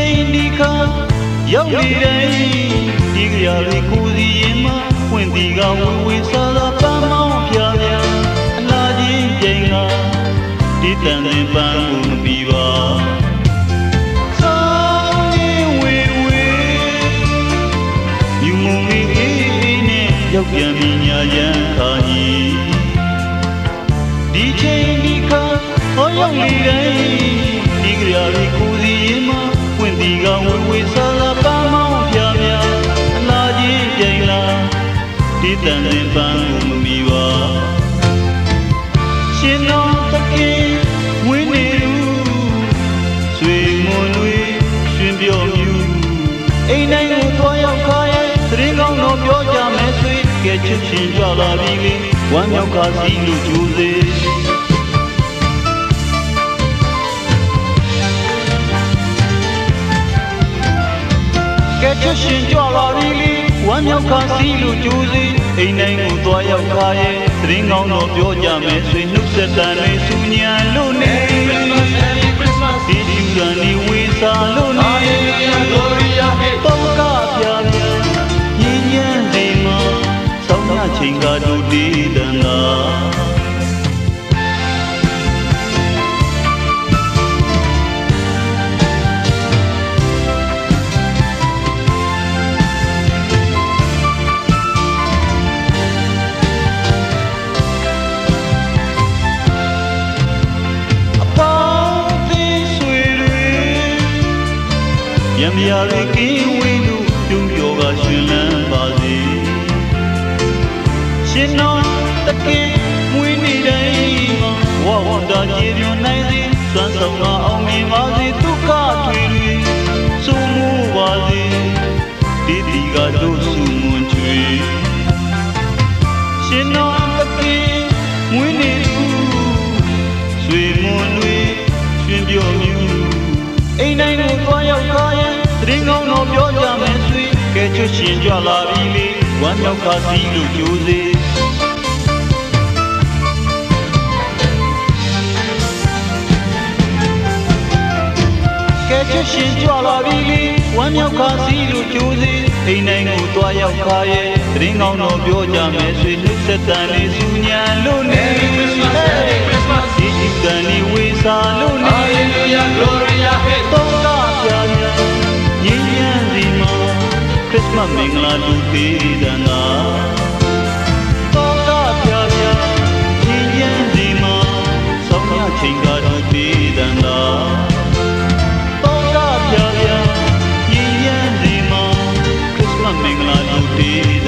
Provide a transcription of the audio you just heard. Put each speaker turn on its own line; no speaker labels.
ချိန်ဒီခါရောက်နေတိုင်းဒီကြရာလေးကိုစီရင်မပွင့်တီကဝဝေးစားသာပန်းမောင်းပြပြအလားချင်းချိန်ကဒီတန်တဲ့ပန်းကိုမပြီးပါဆောင်းနေဝေဝေမြူမုံလေးအေးနဲ့ရောက်ပြန်ပြီညာရန်ခါကြီးဒီချိန်ဒီခါဟောရောက်နေတိုင်းဒီကြရာလေးကိုစီရင်မပွင့်တီကဝဝေးစားသာပန်းမောင်းပြပြအလားချင်းချိန်လာဒီတန်တဲ့ပန်းကိုမပြီးပါရှင်တော်တခင်ဝင်းနေလူဆွေမွန်တွေရှင်ပြောမြူအိမ်တိုင်းကိုသွားရောက်ခါရဲ့သတင်းကောင်းတော့ပြောကြမယ်ဆွေကဲချစ်ချင်းကြလာပြီလေဝမ်းမြောက်ကားစီလို့ကြိုးစေကဲချစ်ချင်းကြလာပြီလေဝမ်းမြောက်ကားစီလို့ကြိုးစေအိမ်တိုင်းကိုသွားရောက်ခါရဲ့သတင်းကောင်းတော့ပြောကြမယ်ဆွေနှုတ်ဆက်တန်လေးစူညံလို့နေဒီကျူရန်ဒီဝေစာလို့နေတော့ကပြပြညဉ့်ညံ့နေမှာဆောင်းရချိန်ကတို့တည်တန်တာရံပြားလေးကင်းဝေးလို့ပြုံးပြောကရှင်လန်းပါစေရှင်တော်တကယ်မွေးနေတိုင်းမှာဝဝန္တာကြည်ညိုနိုင်စေစွမ်းဆောင်ကအောင်မြင်ပါစေဒုက္ခထွေတွေစိုးမိုးပါစေဒီဒီကတို့စုမွန်ချွေရှင်တော်တကယ်မွေးနေသူဆွေမွန်တွေရှင်ပြောမြူအိမ်တိုင်းကိုသွားရောက်ခါရဲ့သတင်းကောင်းတော့ပြောကြမယ်ဆွေကဲချွတ်ရှင်ကြလာပြီလေဝမ်းမြောက်ခါစီလို့ကြိုးစေကဲချွတ်ရှင်ကြလာပြီလေဝမ်းမြောက်ခါစီလို့ကြိုးစေအိမ်တိုင်းကိုသွားရောက်ခါရဲ့သတင်းကောင်းတော့ပြောကြမယ်ဆွေနှုတ်ဆက်တန်လေးစူညံလို့နေဒီကျူတန်လေးဝေစာလို့နေ
Hallelujah, Gloria, hey.
တော့ကပြပြညဉ့်ညံ့စီမှာခရစ်စမတ်မင်္ဂလာတို့တည်တန်တာတော့ကပြပြညဉ့်ညံ့စီမှာဆောင်းရချိန်ကတို့တည်တန်တာတော့ကပြပြညဉ့်ညံ့စီမှာခရစ်စမတ်မင်္ဂလာတို့တည်